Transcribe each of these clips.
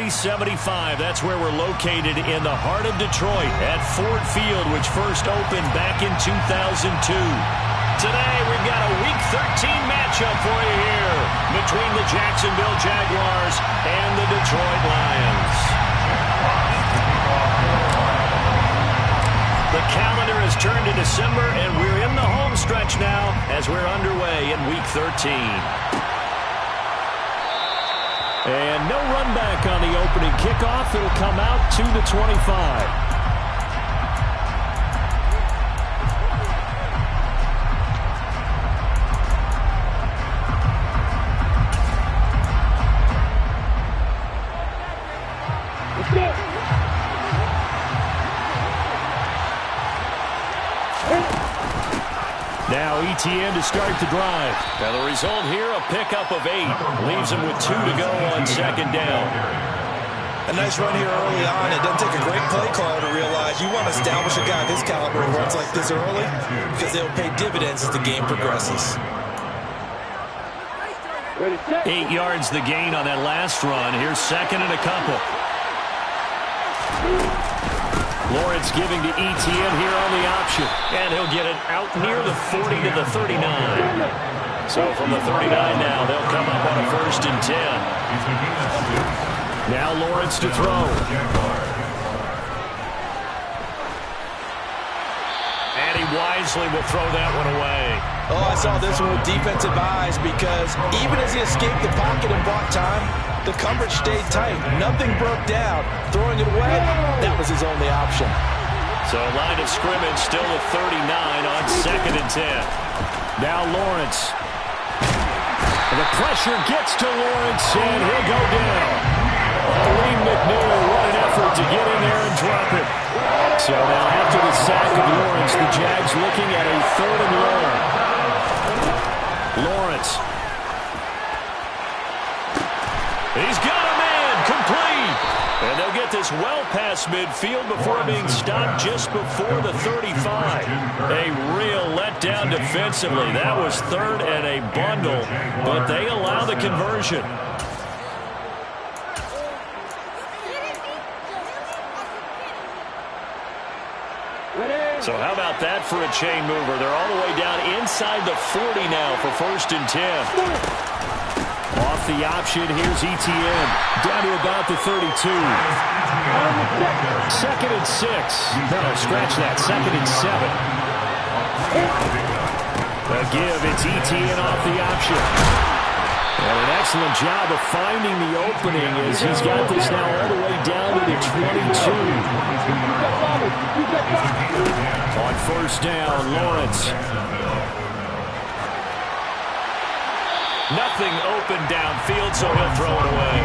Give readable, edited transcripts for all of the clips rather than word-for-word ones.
I-75. That's where we're located in the heart of Detroit at Ford Field, which first opened back in 2002. Today, we've got a Week 13 matchup for you here between the Jacksonville Jaguars and the Detroit Lions. The calendar has turned to December, and we're in the home stretch now as we're underway in Week 13. And no run back on the opening kickoff. It'll come out to the 25. Now ETN to start the drive. Now the result here, a pickup of 8. Leaves him with 2 to go on second down. A nice run here early on. It doesn't take a great play caller to realize you want to establish a guy of his caliber who runs like this early because they'll pay dividends as the game progresses. 8 yards the gain on that last run. Here's second and a couple. Lawrence giving to ETN here on the option. And he'll get it out near the 40 to the 39. So from the 39 now, they'll come up on a 1st and 10. Now Lawrence to throw. And he wisely will throw that one away. Oh, I saw this one with defensive eyes because even as he escaped the pocket and bought time, the coverage stayed tight. Nothing broke down. Throwing it away, that was his only option. So line of scrimmage still at 39 on 2nd and 10. Now Lawrence. And the pressure gets to Lawrence, and he'll go down. Lee McNeil, what an effort to get in there and drop it. So now after the sack of Lawrence, the Jags looking at a 3rd and long. Lawrence. He's got a man, complete. And they'll get this well past midfield before being stopped just before the 35. A real letdown defensively. That was 3rd and a bundle, but they allow the conversion. So how about that for a chain mover? They're all the way down inside the 40 now for 1st and 10. Off the option, here's ETN. Down to about the 32. 2nd and 6. No, scratch that. 2nd and 7. A give, it's ETN off the option. And an excellent job of finding the opening as he's got this now all the way down to the 22. On 1st down, Lawrence. Nothing open downfield, so he'll throw it away.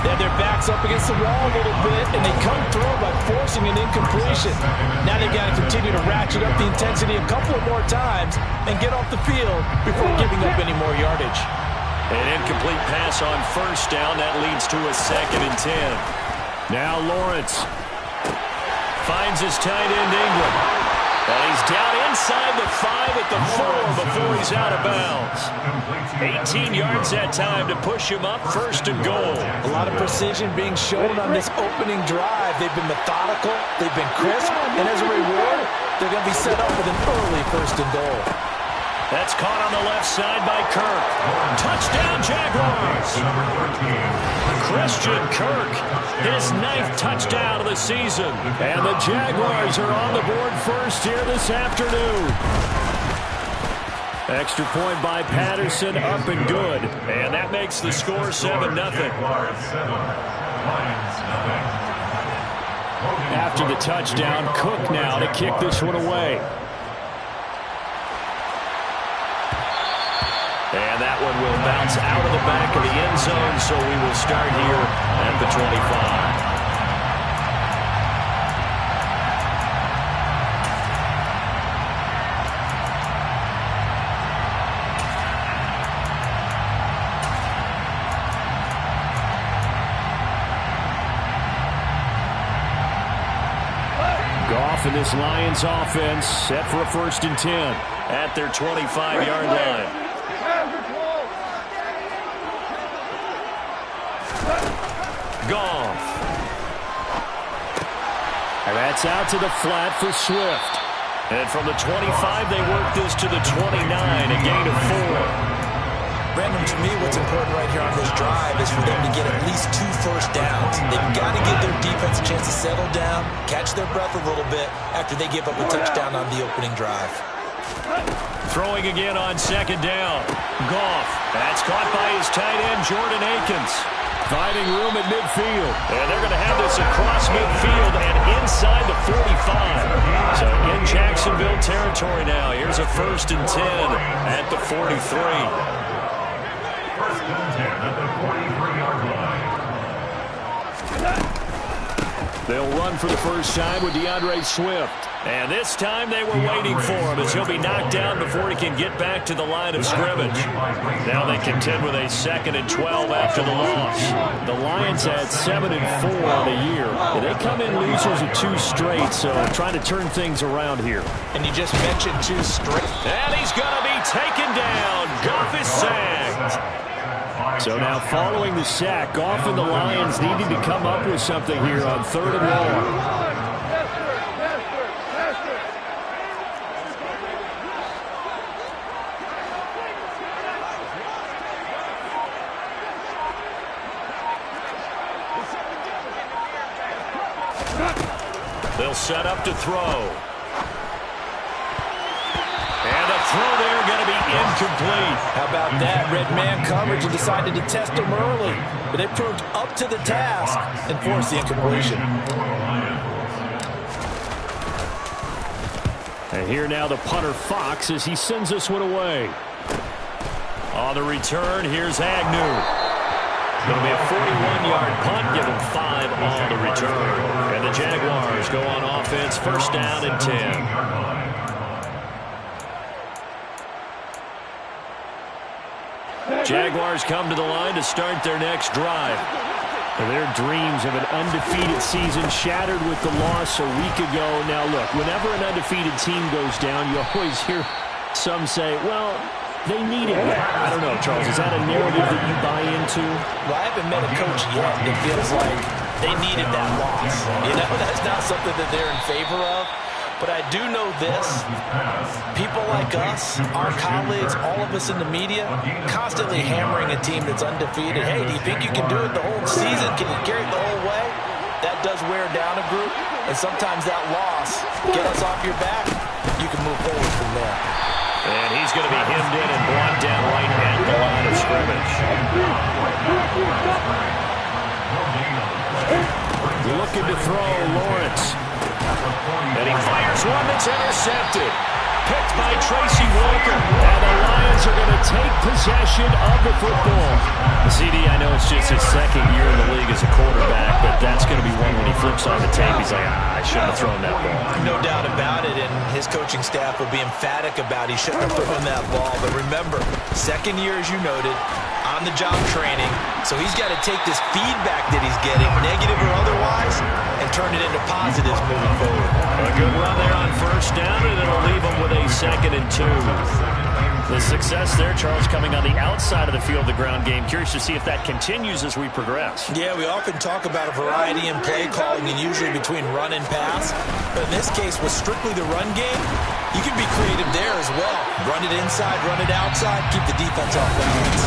They have their backs up against the wall a little bit, and they come through by forcing an incompletion. Now they've got to continue to ratchet up the intensity a couple of more times and get off the field before giving up any more yardage. An incomplete pass on 1st down. That leads to a 2nd and 10. Now Lawrence finds his tight end, Ingram. And he's down inside the 5 at the 4 before he's out of bounds. 18 yards that time to push him up, 1st and goal. A lot of precision being shown on this opening drive. They've been methodical, they've been crisp, and as a reward, they're going to be set up with an early 1st and goal. That's caught on the left side by Kirk. Touchdown, Jaguars. Christian Kirk, his 9th touchdown of the season. And the Jaguars are on the board first here this afternoon. Extra point by Patterson, up and good. And that makes the score 7-0. After the touchdown, Cook now to kick this one away. And that one will bounce out of the back of the end zone, so we will start here at the 25. Goff and this Lions offense set for a 1st and 10 at their 25-yard line. Goff. And that's out to the flat for Swift. And from the 25, they work this to the 29, a gain of 4. Brandon, to me, what's important right here on this drive is for them to get at least 2 first downs. They've got to give their defense a chance to settle down, catch their breath a little bit after they give up a touchdown on the opening drive. Throwing again on second down. Goff. That's caught by his tight end, Jordan Akins. Finding room at midfield. And they're going to have this across midfield and inside the 45. So in Jacksonville territory now. Here's a 1st and 10 at the 43. 1st and 10 at the 43-yard line. They'll run for the first time with DeAndre Swift. And this time they were waiting for him as he'll be knocked down before he can get back to the line of scrimmage. Now they contend with a 2nd and 12 after the loss. The Lions had 7 and 4 on the year. And they come in losers of 2 straight, so trying to turn things around here. And you just mentioned 2 straight. And he's going to be taken down. Goff is sacked. So now following the sack, Goff and the Lions needing to come up with something here on 3rd and long. They'll set up to throw. And a throw there going to be incomplete. How about that? Red man coverage and decided to test him early. But they proved up to the task and forced the incompletion. And here now the punter Fox as he sends this one away. On the return, here's Agnew. It'll be a 41-yard punt, give him 5 on the return. And the Jaguars go on offense, 1st down and 10. Jaguars come to the line to start their next drive. Their dreams of an undefeated season shattered with the loss a week ago. Now look, whenever an undefeated team goes down, you always hear some say, well, they needed that. I don't know, Charles, is that a narrative that you buy into? Well, I haven't met a coach yet that feels like they needed that loss. You know, that's not something that they're in favor of. But I do know this. People like us, our colleagues, all of us in the media, constantly hammering a team that's undefeated. Hey, do you think you can do it the whole season? Can you carry it the whole way? That does wear down a group. And sometimes that loss, get us off your back, you can move forward from there. And he's going to be hemmed in and brought down right at the line of scrimmage. Looking to throw, Lawrence. And he fires one that's intercepted. Picked by Tracy Walker. And the Lions are going to take possession of the football. CD, I know it's just his 2nd year in the league as a quarterback, but that's going to be one when he flips on the tape. He's like, I shouldn't have thrown that ball. No doubt about it, and his coaching staff will be emphatic about he shouldn't have thrown that ball. But remember, 2nd year, as you noted, on-the-job training, so he's got to take this feedback that he's getting, negative or otherwise, and turn it into positives moving forward. A good run there on 1st down, and it'll leave him with a 2nd and 2. The success there, Charles, coming on the outside of the field, the ground game. Curious to see if that continues as we progress. Yeah, we often talk about a variety in play calling and usually between run and pass. But in this case, with strictly the run game, you can be creative there as well. Run it inside, run it outside, keep the defense off balance.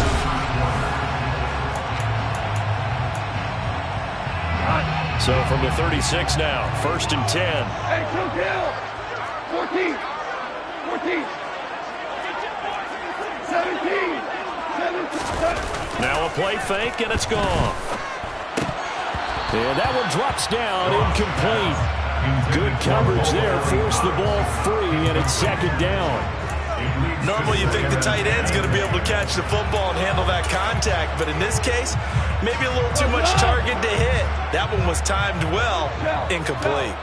So from the 36 now, 1st and 10. Hey, 14. 17. Now a play fake, and it's gone. And that one drops down, incomplete. Good coverage there, forced the ball free, and it's 2nd down. Normally you think the tight end's going to be able to catch the football and handle that contact, but in this case, maybe a little too much target to hit. That one was timed well, incomplete.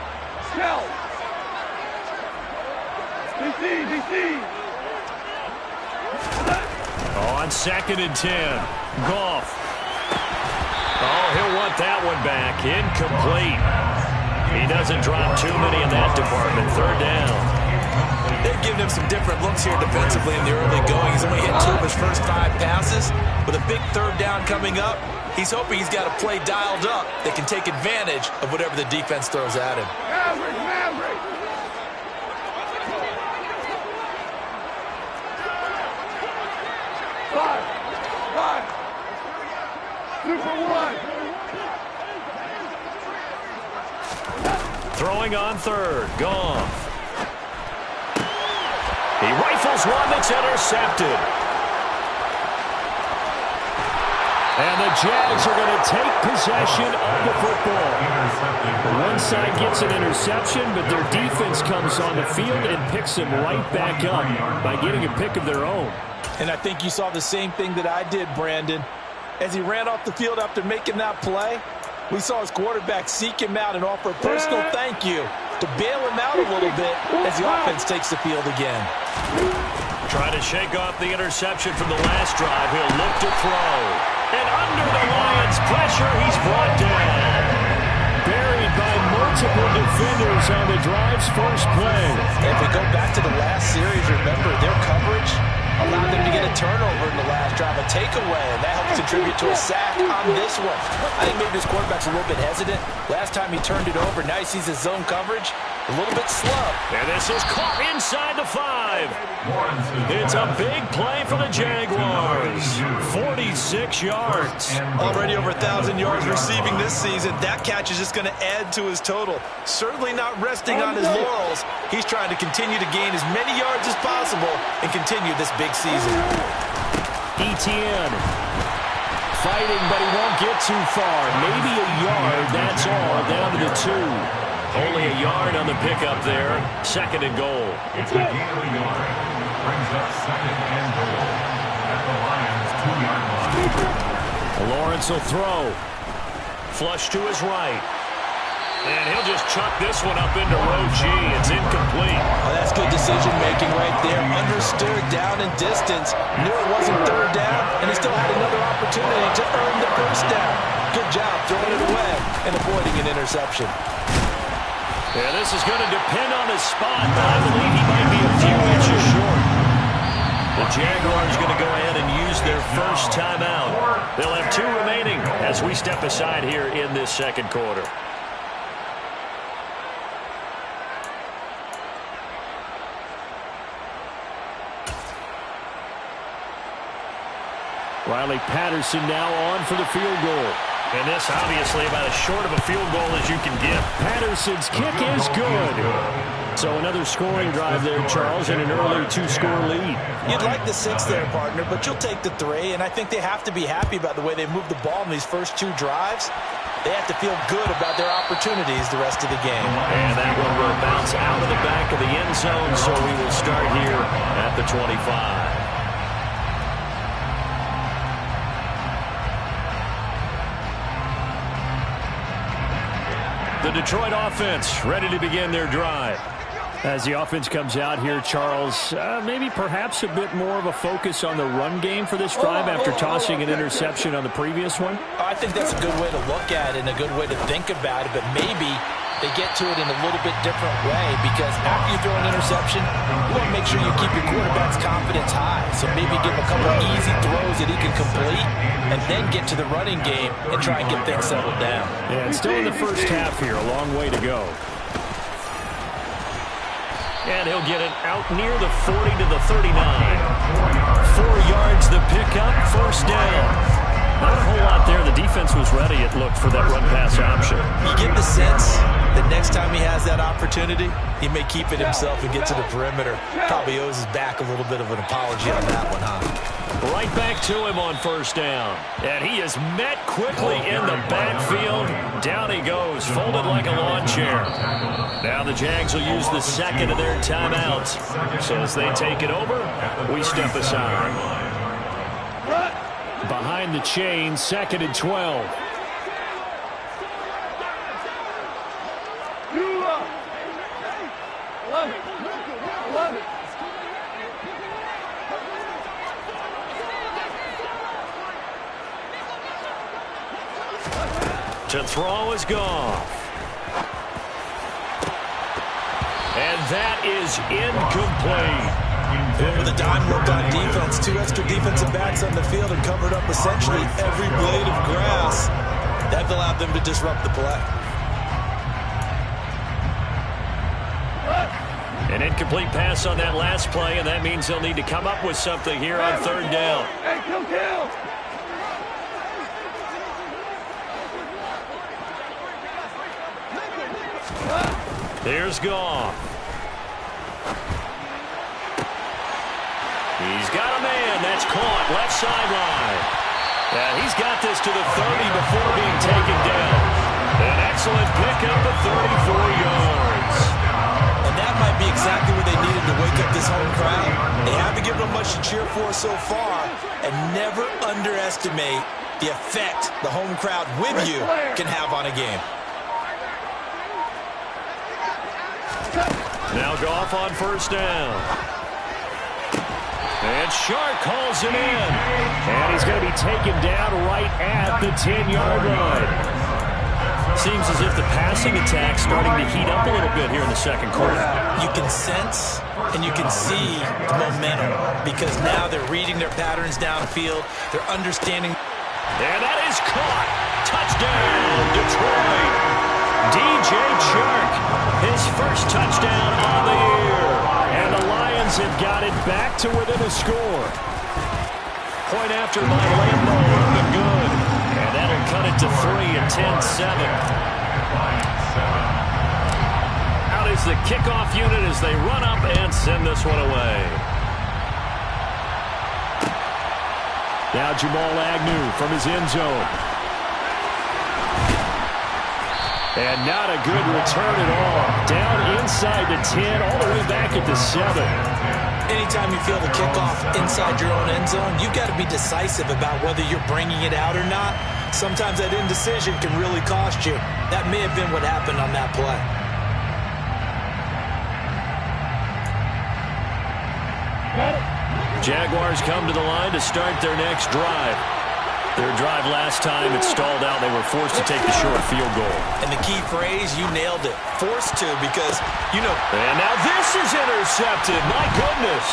On 2nd and 10, Goff. Oh, he'll want that one back. Incomplete. He doesn't drop too many in that department. 3rd down. They've given him some different looks here defensively in the early going. He's only hit 2 of his first 5 passes. With a big 3rd down coming up, he's hoping he's got a play dialed up that can take advantage of whatever the defense throws at him. Throwing on third. Goff. He rifles one that's intercepted. And the Jags are going to take possession of the football. One side gets an interception, but their defense comes on the field and picks them right back up by getting a pick of their own. And I think you saw the same thing that I did, Brandon. As he ran off the field after making that play, we saw his quarterback seek him out and offer a personal thank you to bail him out a little bit as the offense takes the field again. Trying to shake off the interception from the last drive. He'll look to throw. And under the Lions' pressure, he's brought down. Buried by multiple defenders on the drive's first play. If we go back to the last series, remember, their coverage allowed them to get a turnover in the last drive, a takeaway, and that helps contribute to a sack on this one. I think maybe his quarterback's a little bit hesitant. Last time he turned it over, now he sees his zone coverage a little bit slow. And this is caught inside the 5. It's a big play for the Jaguars. 46 yards. Already over 1,000 yards receiving this season. That catch is just going to add to his total. Certainly not resting on his laurels. He's trying to continue to gain as many yards as possible and continue this big season. ETN fighting, but he won't get too far. Maybe a yard, that's all, down to the 2. Only a yard on the pickup there. Second and goal. It's a gain of a yard. Brings up second and goal at the Lions' 2-yard line. Lawrence will throw. Flush to his right. And he'll just chuck this one up into row G. It's incomplete. Oh, that's good decision-making right there. Understood down and distance. Knew it wasn't third down, and he still had another opportunity to earn the first down. Good job throwing it away and avoiding an interception. Yeah, this is going to depend on his spot, but I believe he might be a few inches short. The Jaguars going to go ahead and use their first timeout. They'll have 2 remaining as we step aside here in this second quarter. Riley Patterson now on for the field goal. And this obviously about as short of a field goal as you can get. Patterson's kick is good. So another scoring drive there, Charles, and an early 2-score lead. You'd like the 6 there, partner, but you'll take the 3, and I think they have to be happy about the way they moved the ball in these first 2 drives. They have to feel good about their opportunities the rest of the game. And that one will bounce out of the back of the end zone, so we will start here at the 25. The Detroit offense ready to begin their drive. As the offense comes out here, Charles, maybe perhaps a bit more of a focus on the run game for this drive after tossing an interception on the previous one? I think that's a good way to look at it and a good way to think about it, but maybe they get to it in a little bit different way because after you throw an interception, you want to make sure you keep your quarterback's confidence high. So maybe give him a couple easy throws that he can complete and then get to the running game and try and get things settled down. Yeah, it's still in the first half here. A long way to go. And he'll get it out near the 40 to the 39. 4 yards the pickup, first down. Not a whole lot there. The defense was ready, it looked, for that run-pass option. You get the sense that next time he has that opportunity, he may keep it himself and get to the perimeter. Probably owes his back a little bit of an apology on that one, huh? Right back to him on first down. And he is met quickly in the backfield. Down he goes, folded like a lawn chair. Now the Jags will use the second of their timeouts. So as they take it over, we step aside. Behind the chain, 2nd and 12. To throw is Goff. And that is incomplete. And with a dime look on defense, 2 extra defensive backs on the field and covered up essentially every blade of grass. That allowed them to disrupt the play. An incomplete pass on that last play, and that means they'll need to come up with something here on third down. Hey, kill! Here's Goff. He's got a man. That's caught. Left sideline. Yeah, he's got this to the 30 before being taken down. An excellent pickup of 34 yards. And that might be exactly what they needed to wake up this home crowd. They haven't given them much to cheer for so far. And never underestimate the effect the home crowd with you can have on a game. Now Goff on first down. And Shark calls him in. And he's going to be taken down right at the 10-yard line. Seems as if the passing attack's starting to heat up a little bit here in the second quarter. You can sense and you can see the momentum because now they're reading their patterns downfield. They're understanding. And that is caught. Touchdown, Detroit. DJ Chark, his first touchdown on the year. And the Lions have got it back to within a score. Point after by Lambo, up and good. And that'll cut it to 3 at 10-7. Out is the kickoff unit as they run up and send this one away. Now Jamal Agnew from his end zone. And not a good return at all. Down inside the 10, all the way back at the 7. Anytime you feel the kickoff inside your own end zone, you've got to be decisive about whether you're bringing it out or not. Sometimes that indecision can really cost you. That may have been what happened on that play. Jaguars come to the line to start their next drive. Their drive last time, it stalled out. They were forced to take the short field goal. And the key phrase, you nailed it. Forced to because, you know. And now this is intercepted. My goodness.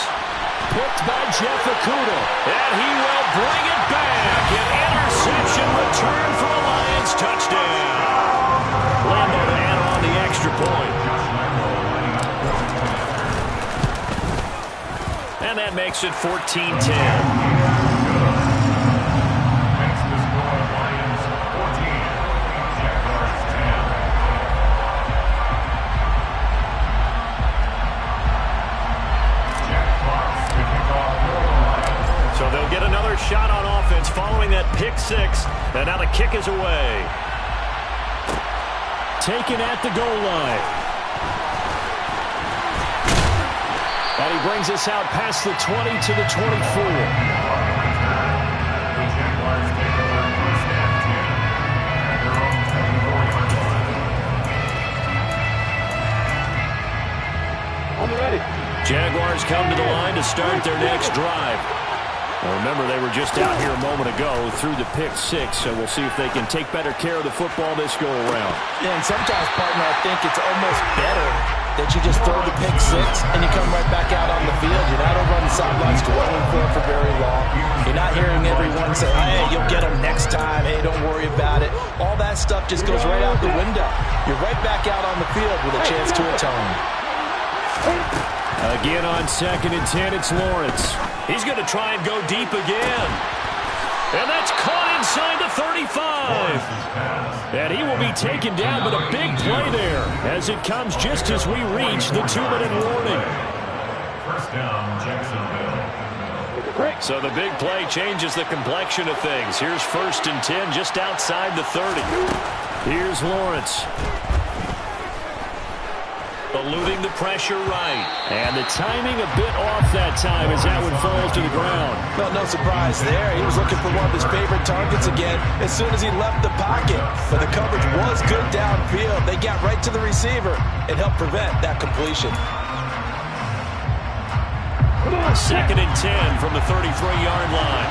Picked by Jeff Okudah. And he will bring it back. An interception return for a Lions touchdown. Lambo to add on the extra point. And that makes it 14-10. Shot on offense following that pick six. And now the kick is away. Taken at the goal line. And he brings us out past the 20 to the 24. Jaguars come to the line to start their next drive. Remember, they were just out here a moment ago through the pick six, so we'll see if they can take better care of the football this go-around. Yeah, and sometimes, partner, I think it's almost better that you just throw the pick six and you come right back out on the field. You're not over on the sidelines dwelling for very long. You're not hearing everyone say, hey, you'll get them next time. Hey, don't worry about it. All that stuff just goes right out the window. You're right back out on the field with a chance to atone. Again on 2nd and 10, it's Lawrence. He's going to try and go deep again. And that's caught inside the 35. And he will be taken down, but a big play there as it comes just as we reach the 2-minute warning. First down, Jacksonville. So the big play changes the complexion of things. Here's 1st and 10 just outside the 30. Here's Lawrence. Eluding the pressure right. And the timing a bit off that time as that one falls to the ground. Well, no surprise there. He was looking for one of his favorite targets again as soon as he left the pocket. But the coverage was good downfield. They got right to the receiver and helped prevent that completion. 2nd and 10 from the 33-yard line.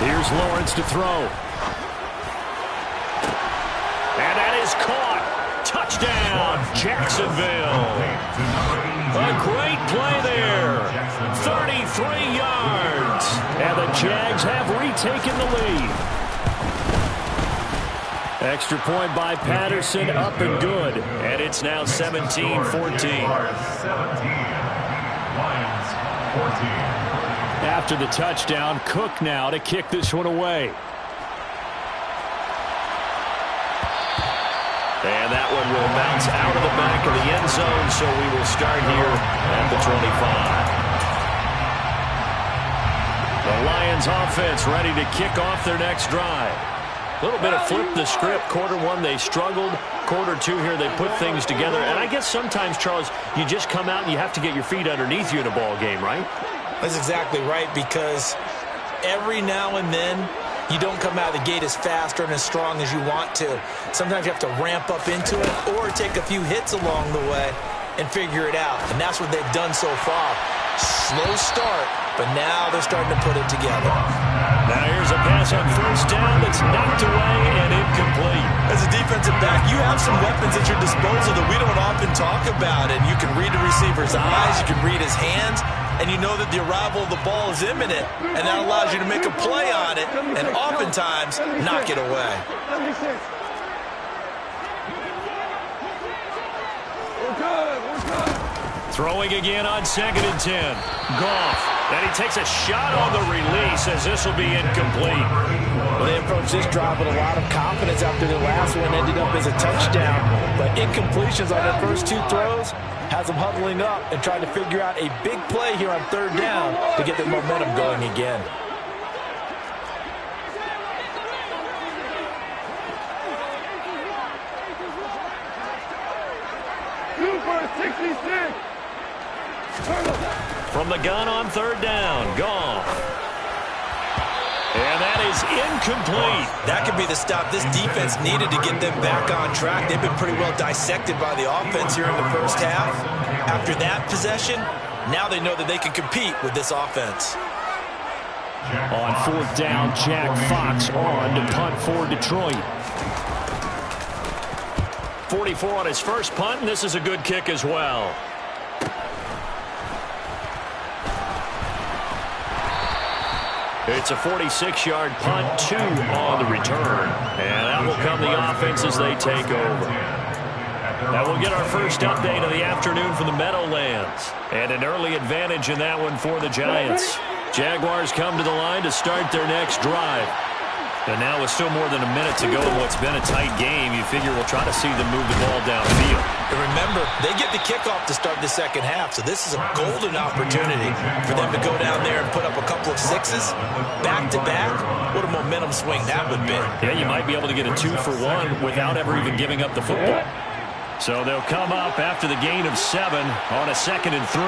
Here's Lawrence to throw. And that is caught. Touchdown, Jacksonville. A great play there. 33 yards. And the Jags have retaken the lead. Extra point by Patterson, up and good. And it's now 17-14. 17. Lions, 14. After the touchdown, Cook now to kick this one away. one will bounce out of the back of the end zone, so we will start here at the 25. The Lions offense ready to kick off their next drive. A little bit of flip the script. Quarter one, they struggled. Quarter two here, they put things together. And I guess sometimes, Charles, you just come out and you have to get your feet underneath you in a ball game, right? That's exactly right, because every now and then you don't come out of the gate as fast or as strong as you want to. Sometimes you have to ramp up into it or take a few hits along the way and figure it out. And that's what they've done so far. Slow start, but now they're starting to put it together. Now here's a pass on first down that's knocked away and incomplete. As a defensive back, you have some weapons at your disposal that we don't often talk about. And you can read the receiver's eyes, you can read his hands, and you know that the arrival of the ball is imminent, and that allows you to make a play on it and oftentimes knock it away. Throwing again on 2nd and 10. Goff. And he takes a shot on the release as this will be incomplete. Well, they approached this drive with a lot of confidence after their last one ended up as a touchdown. But incompletions on their first two throws has them huddling up and trying to figure out a big play here on 3rd down to get their momentum going again. From the gun on 3rd down, Goff. And that is incomplete. That could be the stop this defense needed to get them back on track. They've been pretty well dissected by the offense here in the first half. After that possession, now they know that they can compete with this offense. On 4th down, Jack Fox on to punt for Detroit. 44 on his first punt, and this is a good kick as well. It's a 46-yard punt, 2 on the return. And that will come the offense as they take over. Now we'll get our first update of the afternoon from the Meadowlands. And an early advantage in that one for the Giants. Jaguars come to the line to start their next drive. And now with still more than a minute to go in what's been a tight game, you figure we'll try to see them move the ball downfield. And remember, they get the kickoff to start the second half, so this is a golden opportunity for them to go down there and put up a couple of sixes back-to-back. What a momentum swing that would be. Yeah, you might be able to get a 2-for-1 without ever even giving up the football. So they'll come up after the gain of 7 on a 2nd and 3.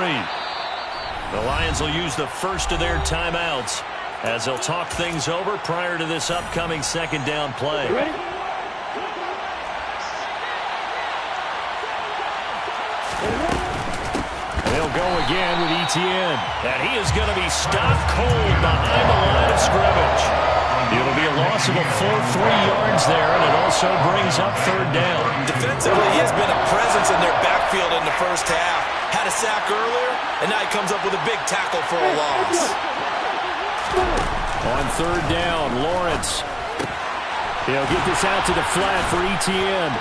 The Lions will use the first of their timeouts as they'll talk things over prior to this upcoming 2nd down play. They'll go again with Etienne. And he is going to be stopped cold behind the line of scrimmage. It'll be a loss of a full 3 yards there, and it also brings up 3rd down. Defensively, he has been a presence in their backfield in the first half. Had a sack earlier, and now he comes up with a big tackle for a loss. On 3rd down, Lawrence. He'll get this out to the flat for Etienne.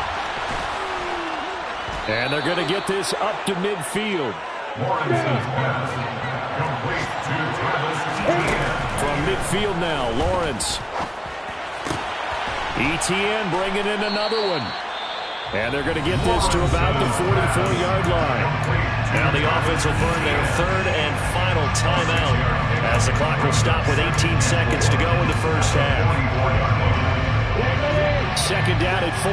And they're going to get this up to midfield. Lawrence's pass complete to Travis Etienne. From midfield now, Lawrence. Etienne bringing in another one. And they're going to get this to about the 44-yard line. Now the offense will burn their 3rd and final timeout as the clock will stop with 18 seconds to go in the first half. 2nd down at 4.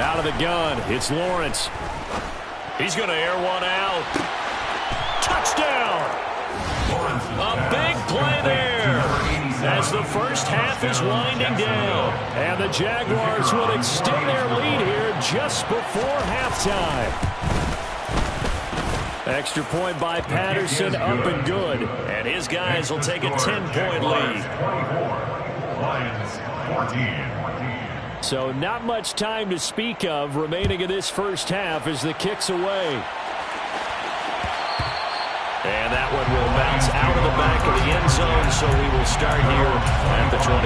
Out of the gun, it's Lawrence. He's going to air one out. Touchdown! A big play there as the first half is winding down. And the Jaguars will extend their lead here just before halftime. Extra point by Patterson, up and good. And his guys will take a 10-point lead. Lions 14. So not much time to speak of remaining in this first half as the kick's away. And that one will bounce out of the back of the end zone, so we will start here at the 25.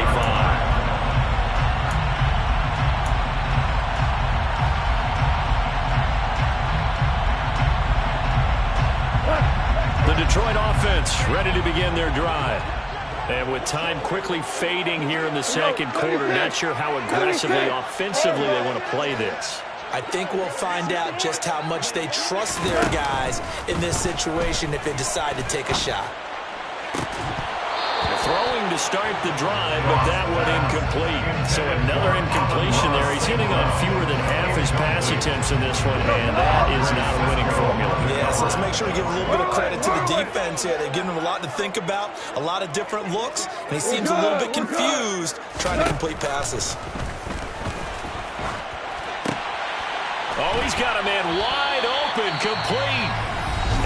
The Detroit offense ready to begin their drive. And with time quickly fading here in the second quarter, not sure how aggressively, offensively they want to play this. I think we'll find out just how much they trust their guys in this situation if they decide to take a shot. Throwing to start the drive, but that one incomplete. So another incompletion there. He's hitting on fewer than half his pass attempts in this one, and that is not a winning formula. Yes, let's make sure we give a little bit of credit to the defense here. They've given him a lot to think about, a lot of different looks, and he seems a little bit confused trying to complete passes. Oh, he's got a man wide open, complete.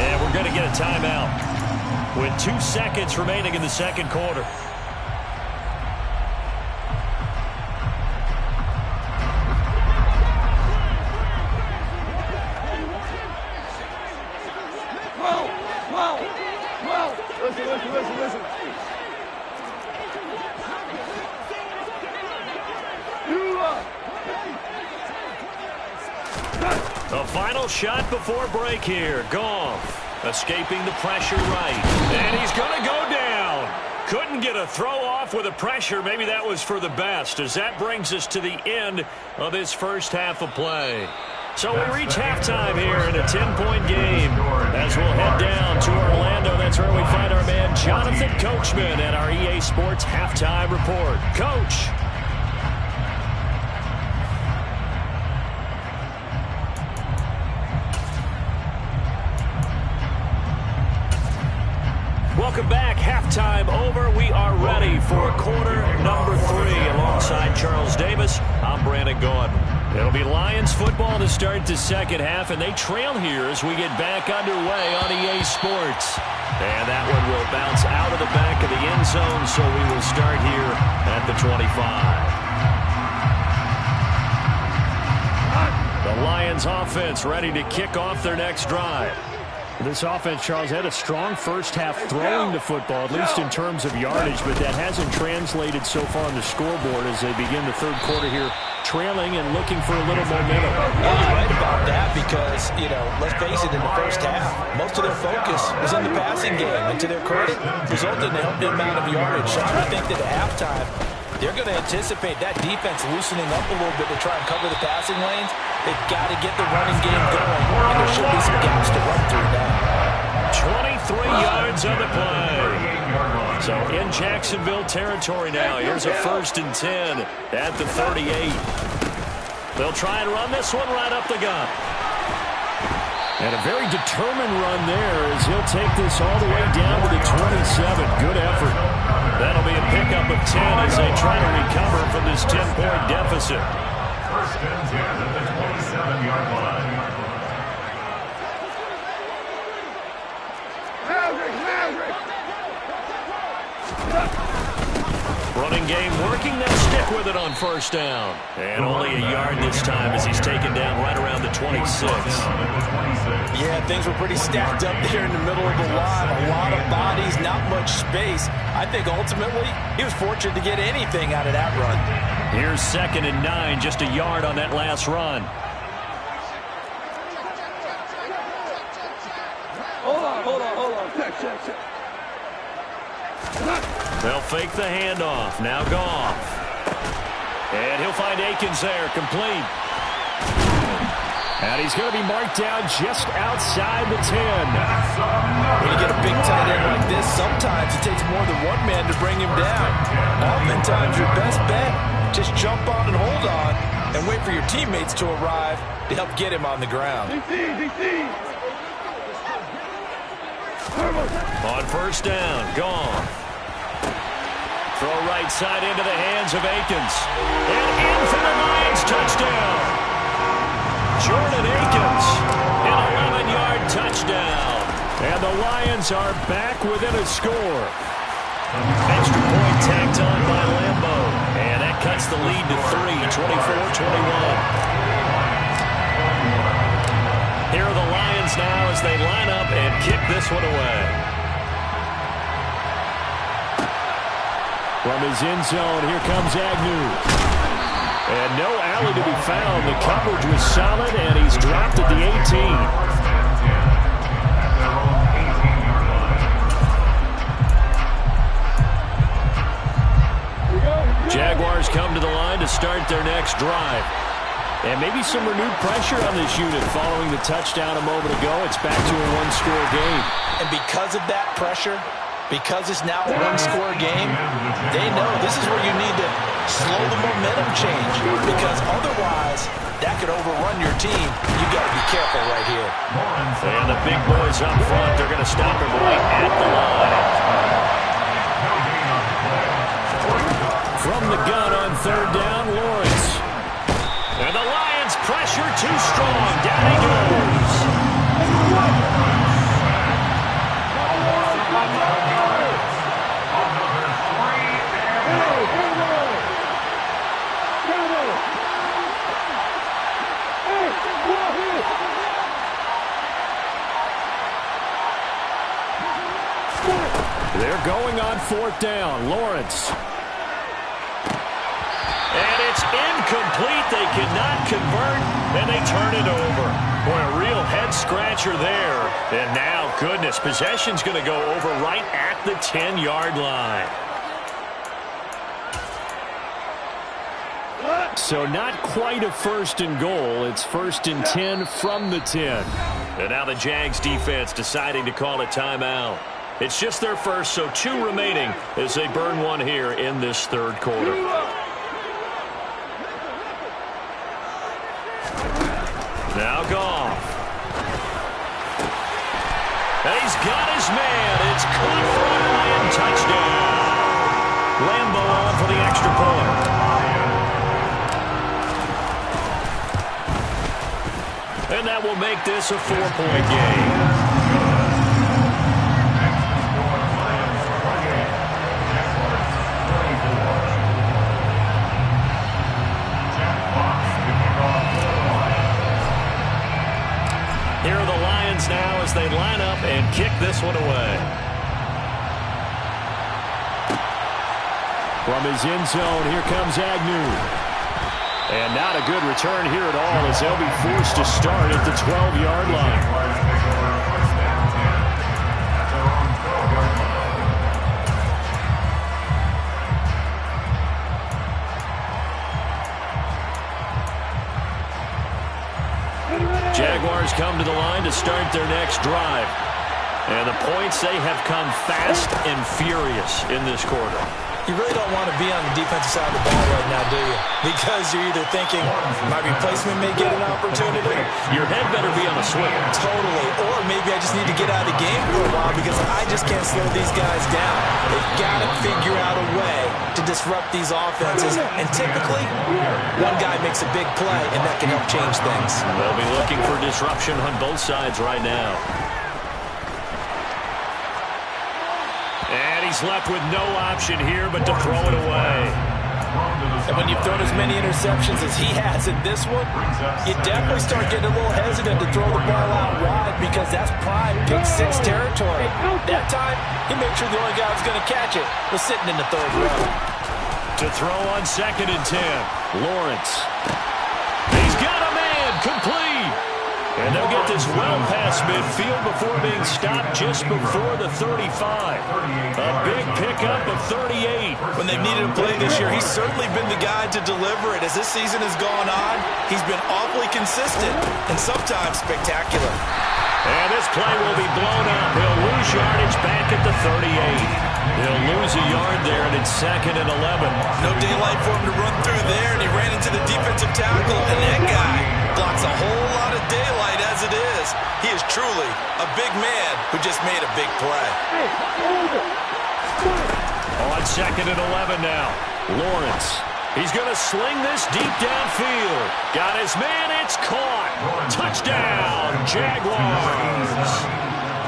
And we're going to get a timeout with 2 seconds remaining in the second quarter. Listen. The final shot before break here. Goff escaping the pressure right. And he's going to go down. Couldn't get a throw off with the pressure. Maybe that was for the best, as that brings us to the end of this first half of play. So we reach halftime here in a 10-point game. As we'll head down to Orlando, that's where we find our man Jonathan Coachman at our EA Sports Halftime Report. Coach. Welcome back. Halftime over. We are ready for quarter number 3. Alongside Charles Davis, I'm Brandon Gordon. It'll be Lions football to start the second half, and they trail here as we get back underway on EA Sports. And that one will bounce out of the back of the end zone, so we will start here at the 25. The Lions offense ready to kick off their next drive. This offense, Charles, had a strong first half throwing the football, at least in terms of yardage, but that hasn't translated so far on the scoreboard as they begin the third quarter here, trailing and looking for a little momentum. Yeah, you're right about that because, let's face it, in the first half, most of their focus was in the passing game, and to their credit, resulted in a healthy amount of yardage. So I think that at halftime, they're going to anticipate that defense loosening up a little bit to try and cover the passing lanes. They've got to get the running game going, and there should be some gaps to run through now. 23 yards on the play. So in Jacksonville territory now. Here's a 1st and 10 at the 38. They'll try and run this one right up the gut. And a very determined run there as he'll take this all the way down to the 27. Good effort. That'll be a pickup of 10 as they try to recover from this 10-point deficit. 1st and 10 at the 27-yard line. Running game working. They'll stick with it on 1st down. And only a yard this time as he's taken down right around the 26. Yeah, things were pretty stacked up there in the middle of the line. A lot of bodies, not much space. I think ultimately he was fortunate to get anything out of that run. Here's 2nd and 9, just a yard on that last run. Hold on. Check. They'll fake the handoff. Now Goff. And he'll find Akins there, complete. And he's going to be marked down just outside the 10. When you get a big tight end like this, sometimes it takes more than one man to bring him down. Oftentimes, your best bet, just jump on and hold on and wait for your teammates to arrive to help get him on the ground. On 1st down, Goff. Throw right side into the hands of Akins. And in for the Lions, touchdown. Jordan Akins, an 11-yard touchdown. And the Lions are back within a score. Extra point tacked on by Lambo. And that cuts the lead to 3, 24-21. Here are the Lions now as they line up and kick this one away. From his end zone, here comes Agnew. And no alley to be found. The coverage was solid, and he's dropped at the 18. their next drive. And maybe some renewed pressure on this unit following the touchdown a moment ago. It's back to a one-score game. And because of that pressure, because it's now a one-score game, they know this is where you need to slow the momentum change, because otherwise that could overrun your team. You got to be careful right here. And the big boys up front, they're going to stop him right at the line. From the gun on third down, Lawrence. And the Lions pressure too strong. Down he goes. They're going on fourth down. Lawrence. And it's incomplete. They cannot convert, and they turn it over. Boy, a real head-scratcher there. And now, goodness, possession's going to go over right at the 10-yard line. So not quite a first and goal. It's first and 10 from the 10. And now the Jags defense deciding to call a timeout. It's just their first, so 2 remaining as they burn one here in this third quarter. Now Goff. And he's got his man. It's caught for a Lion touchdown. Lambeau on for the extra point. And that will make this a 4-point game. Here are the Lions now as they line up and kick this one away. From his end zone, here comes Agnew. And not a good return here at all as they'll be forced to start at the 12-yard line. Jaguars come to the line to start their next drive. And the points, they have come fast and furious in this quarter. You really don't want to be on the defensive side of the ball right now, do you? Because you're either thinking, my replacement may get an opportunity. Your head better be on a swivel. Totally. Or maybe I just need to get out of the game for a while because I just can't slow these guys down. They've got to figure out a way to disrupt these offenses. And typically, one guy makes a big play, and that can help change things. They'll be looking for disruption on both sides right now. And he's left with no option here but to throw it away. And when you've thrown as many interceptions as he has in this one, you definitely start getting a little hesitant to throw the ball out wide because that's prime pick 6 territory. That time, he made sure the only guy who was going to catch it was sitting in the third row. To throw on 2nd and 10, Lawrence. He's got a man, complete. And they'll get this well past midfield before being stopped just before the 35. A big pickup of 38. When they've needed a play this year, he's certainly been the guy to deliver it. As this season has gone on, he's been awfully consistent and sometimes spectacular. And this play will be blown up. He'll lose yardage back at the 38. He'll lose a yard there, and it's 2nd and 11. No daylight for him to run through there, and he ran into the defensive tackle, and that guy blocks a whole lot of daylight as it is. He is truly a big man who just made a big play. On 2nd and 11 now, Lawrence. He's going to sling this deep downfield. Got his man, it's caught. Touchdown, Jaguars.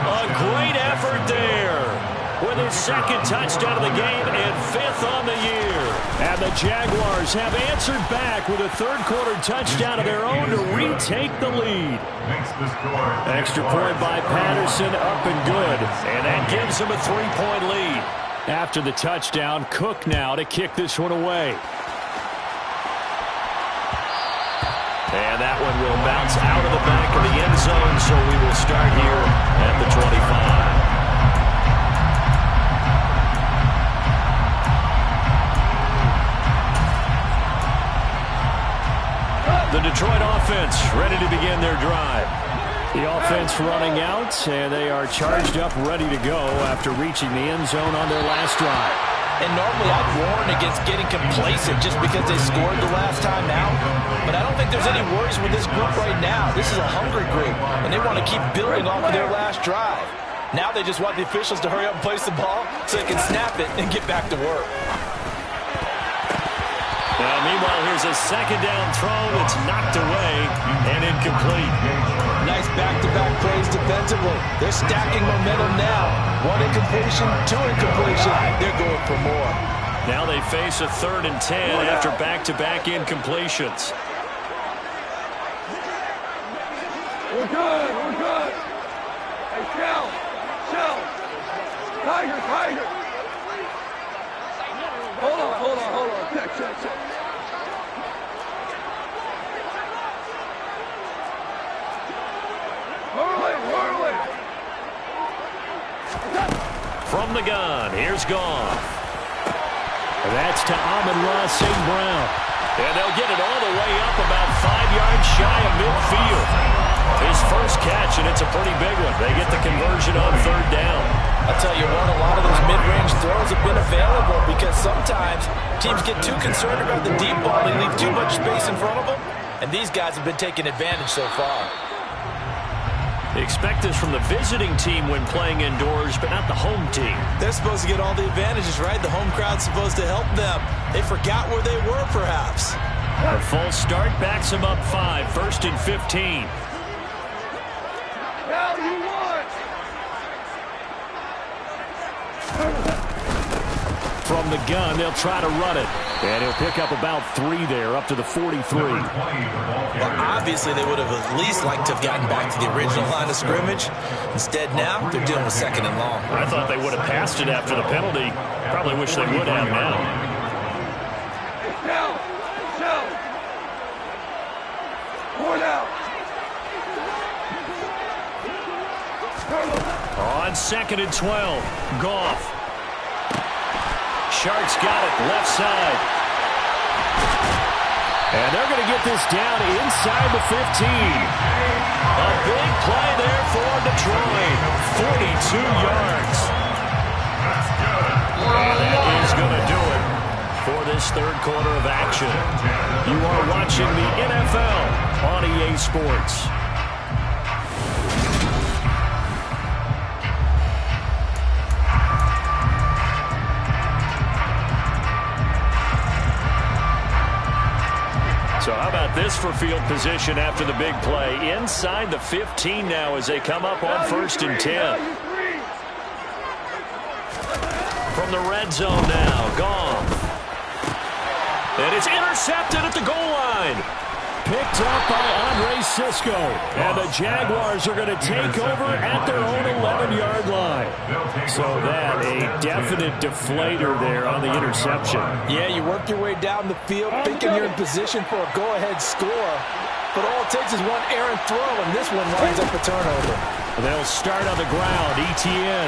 A great effort there. With his 2nd touchdown of the game and 5th on the year. And the Jaguars have answered back with a third-quarter touchdown of their own to retake the lead. Extra point by Patterson, up and good. And that gives them a 3-point lead. After the touchdown, Cook now to kick this one away. And that one will bounce out of the back of the end zone, so we will start here at the 25. offense running out, and they are charged up, ready to go after reaching the end zone on their last drive. And normally I'd warn against getting complacent just because they scored the last time out. But I don't think there's any worries with this group right now. This is a hungry group, and they want to keep building off of their last drive. Now they just want the officials to hurry up and place the ball so they can snap it and get back to work. Meanwhile, here's a second down throw that's knocked away and incomplete. Nice back-to-back plays defensively. They're stacking momentum now. 1 incompletion, 2 incompletion. They're going for more. Now they face a 3rd and 10 after back-to-back incompletions. We're good. We're good. Hey, Shell. Tiger. Hold on. Check. Whirling. From the gun, here's Goff. That's to Amon-Ra St. Brown. And they'll get it all the way up about 5 yards shy of midfield. His first catch, and it's a pretty big one. They get the conversion on 3rd down. I'll tell you what, a lot of those mid-range throws have been available because sometimes teams get too concerned about the deep ball. They leave too much space in front of them, and these guys have been taking advantage so far. They expect this from the visiting team when playing indoors, but not the home team. They're supposed to get all the advantages, right? The home crowd's supposed to help them. They forgot where they were, perhaps. A false start backs them up 5, 1st and 15. Now you want. From the gun, they'll try to run it. And he'll pick up about 3 there, up to the 43. Well, obviously, they would have at least liked to have gotten back to the original line of scrimmage. Instead, now, they're dealing with 2nd and long. I thought they would have passed it after the penalty. Probably wish they would have now. Shell. Pour it out. On 2nd and 12, Goff. Sharks got it, left side. And they're going to get this down inside the 15. A big play there for Detroit. 42 yards. And that is going to do it for this 3rd quarter of action. You are watching the NFL on EA Sports. So how about this for field position after the big play? Inside the 15 now as they come up on 1st and 10. From the red zone now, Goff. And it's intercepted at the goal line. Picked up by Andre Sisco. And the Jaguars are going to take over at their own 11-yard line. So that, a definite deflator there on the interception. Yeah, you work your way down the field thinking you're in position for a go-ahead score. But all it takes is one errant throw, and this one winds up a turnover. They'll start on the ground, ETN.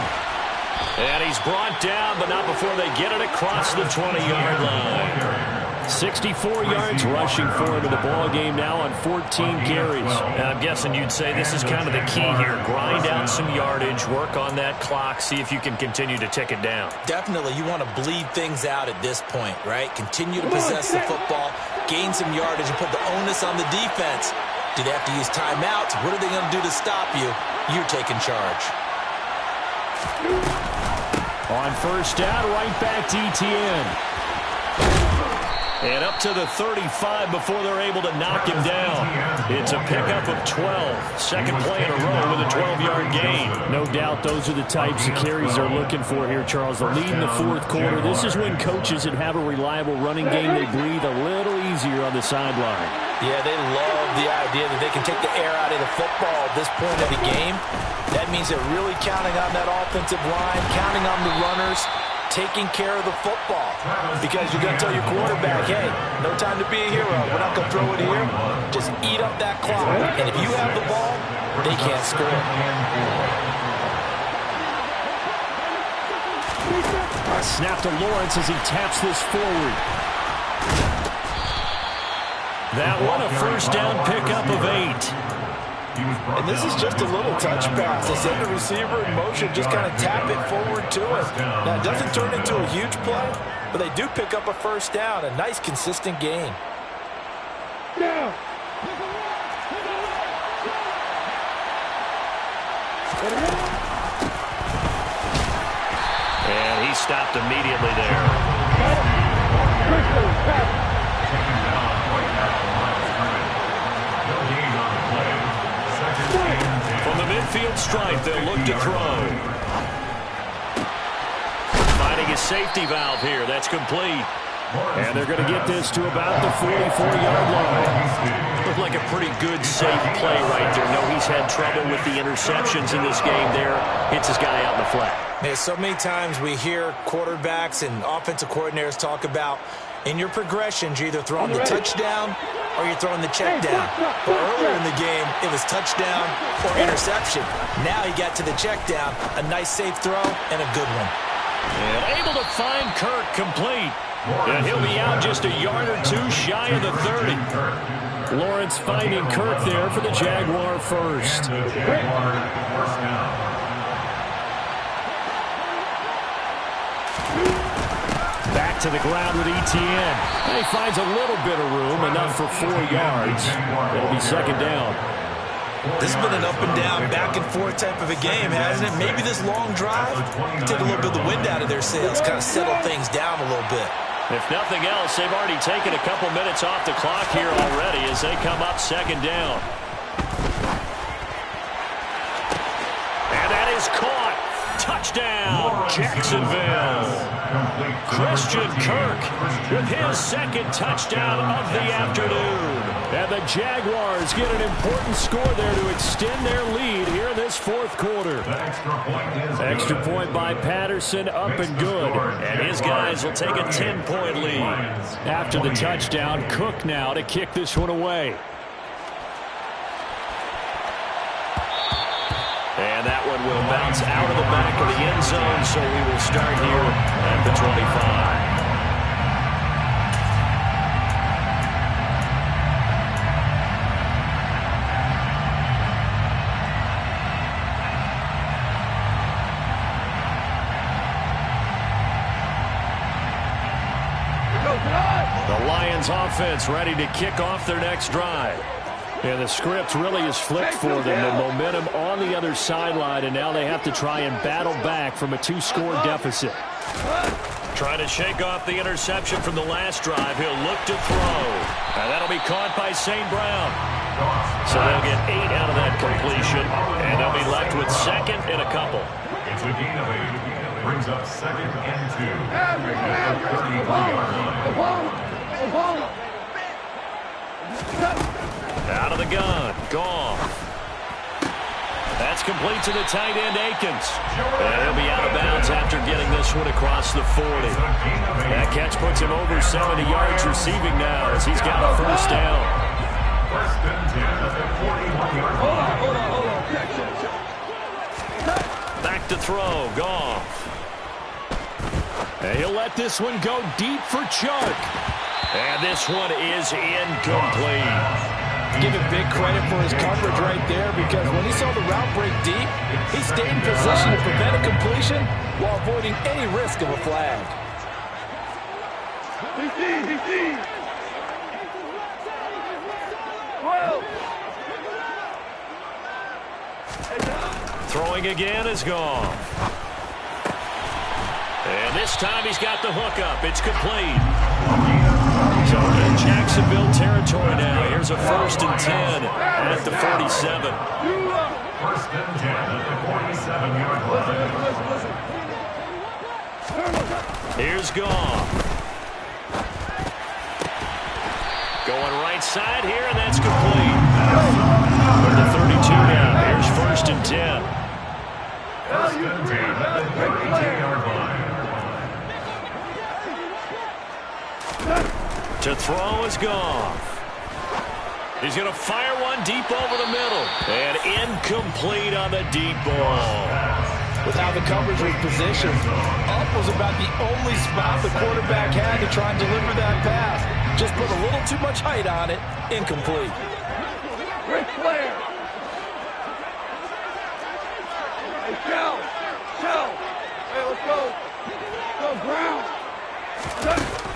And he's brought down, but not before they get it across the 20-yard line. 64 yards rushing for him in the ball game now on 14 carries. And I'm guessing you'd say this is kind of the key here. Grind out some yardage, work on that clock, see if you can continue to tick it down. Definitely, you want to bleed things out at this point, right? Continue to possess the football, gain some yardage, and put the onus on the defense. Do they have to use timeouts? What are they going to do to stop you? You're taking charge. On 1st down, right back to ETN. And up to the 35 before they're able to knock him down. It's a pickup of 12. Second play in a row with a 12-yard gain. No doubt those are the types of carries they're looking for here, Charles. The lead in the 4th quarter. This is when coaches that have a reliable running game, they breathe a little easier on the sideline. Yeah, they love the idea that they can take the air out of the football at this point of the game. That means they're really counting on that offensive line, counting on the runners, taking care of the football. Because you're going to tell your quarterback, hey, no time to be a hero. We're not going to throw it here. Just eat up that clock. And if you have the ball, they can't score. A snap to Lawrence as he taps this forward. That one a 1st down pickup of 8. And this is just a little touch pass. They send the receiver in motion, just kind of tap it forward to him. Now, it doesn't turn into a huge play, but they do pick up a first down. A nice, consistent gain. And he stopped immediately there. From the midfield stripe, they'll look to throw. Finding a safety valve here. That's complete. And they're going to get this to about the 44-yard line. Looked like a pretty good, safe play right there. No, he's had trouble with the interceptions in this game there. Hits his guy out in the flat. Man, so many times we hear quarterbacks and offensive coordinators talk about in your progressions, you're either throwing the touchdown or you're throwing the check down. But earlier in the game, it was touchdown or interception. Now he got to the check down, a nice safe throw, and a good one. And able to find Kirk complete. And he'll be out just a yard or two shy of the 30. Lawrence finding Kirk there for the Jaguar first. Back to the ground with Etienne. And he finds a little bit of room, enough for 4 yards. It'll be second down. This has been an up-and-down, back-and-forth type of a game, hasn't it? Maybe this long drive take a little bit of the wind out of their sails, kind of settle things down a little bit. If nothing else, they've already taken a couple minutes off the clock here already as they come up second down. And that is caught. Touchdown, Jacksonville. Christian Kirk with his second touchdown of the afternoon. And the Jaguars get an important score there to extend their lead here in this fourth quarter. Extra point by Patterson, up and good. And his guys will take a 10-point lead. After the touchdown, Cook now to kick this one away. And that one will bounce out of the back of the end zone, so we will start here at the 25. The Lions offense ready to kick off their next drive. And the script really is flipped for them. The momentum on the other sideline, and now they have to try and battle back from a 2-score deficit. Trying to shake off the interception from the last drive. He'll look to throw. And that'll be caught by St. Brown. So they'll get 8 out of that completion, and they'll be left with second and a couple. It's a gain of 8. Brings up second and 2. At the 33-yard line. Out of the gun. Goff. That's complete to the tight end, Akins. And he'll be out of bounds after getting this one across the 40. That catch puts him over 70 yards receiving now as he's got a first down. First and 10 at the 41-yard line. Back to throw. Goff. And he'll let this one go deep for Chark. And this one is incomplete. Give him big credit for his coverage right there, because when he saw the route break deep, he stayed in position to prevent a completion while avoiding any risk of a flag. Throwing again is gone. And this time he's got the hookup. It's complete. So in Jacksonville territory now. Here's a first and 10 at the 47. First and 10 at the 47-yard line. Here's Goff. Going right side here, and that's complete. For the 32 now. Here's first and 10. First and 10 at the 32-yard line. To throw is Goff. He's going to fire one deep over the middle. And incomplete on the deep ball. With how the coverage was positioned, up was about the only spot the quarterback had to try and deliver that pass. Just put a little too much height on it. Incomplete. Great player. Go. Go ground.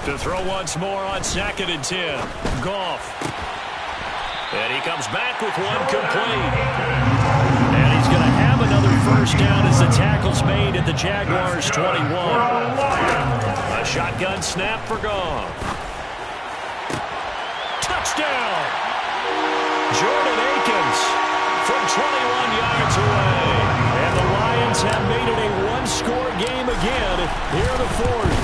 To throw once more on 2nd and 10. Goff. And he comes back with one complete. And he's going to have another first down as the tackle's made at the Jaguars' 21. A shotgun snap for Goff. Touchdown! Jordan Akins from 21 yards away. And the Lions have made it a one-score game again here in the fourth.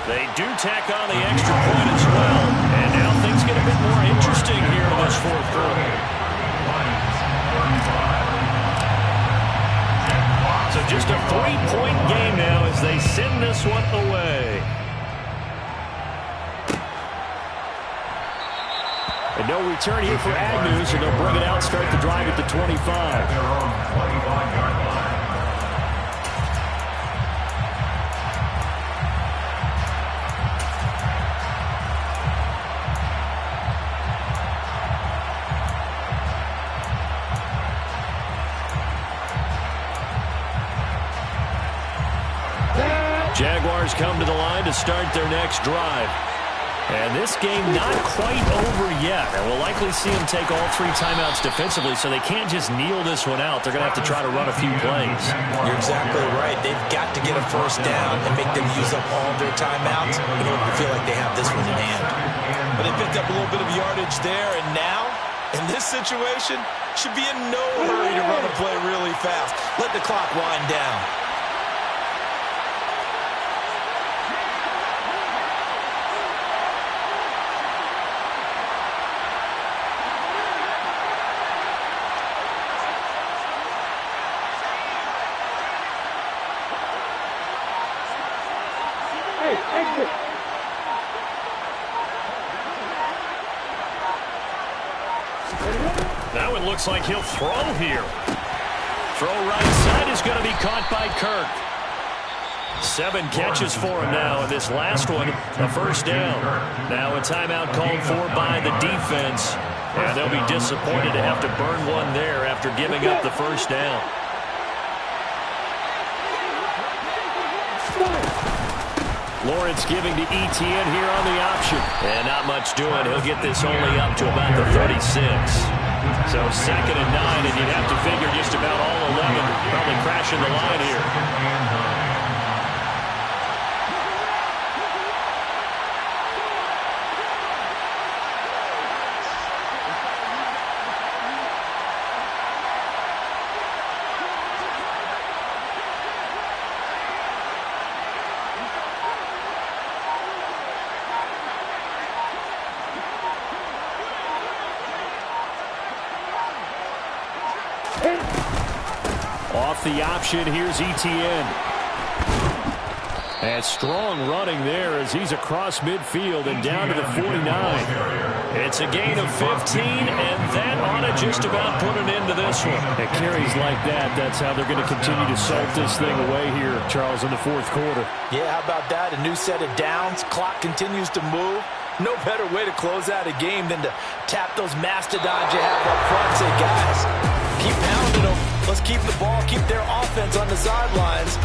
They do tack on the extra point as well. And now things get a bit more interesting here in this fourth quarter. So just a 3-point game now as they send this one away. And no return here for Agnew, so they'll bring it out, start the drive at the 25. Their own 25-yard line. Jaguars come to the line to start their next drive. And this game not quite over yet. And we'll likely see them take all 3 timeouts defensively, so they can't just kneel this one out. They're going to have to try to run a few plays. You're exactly right. They've got to get a first down and make them use up all their timeouts in order to feel like they have this one in hand. But they picked up a little bit of yardage there, and now, in this situation, should be in no hurry to run a play really fast. Let the clock wind down. That one looks like he'll throw here. Throw right side is going to be caught by Kirk. 7 catches for him now, and this last one, a first down. Now a timeout called for by the defense, and they'll be disappointed to have to burn one there after giving up the first down. Lawrence giving to Etienne here on the option. And not much doing. He'll get this only up to about the 36. So 2nd and 9, and you'd have to figure just about all 11 probably crashing the line here. Off the option, here's Etienne. And strong running there as he's across midfield and down to the 49. It's a gain of 15, and that ought to just about put an end to this one. At carries like that, that's how they're going to continue to salt this thing away here, Charles, in the fourth quarter. Yeah, how about that? A new set of downs. Clock continues to move. No better way to close out a game than to tap those mastodons you have up front. Say, guys, keep pounding them. Let's keep the ball, keep their offense on the sidelines.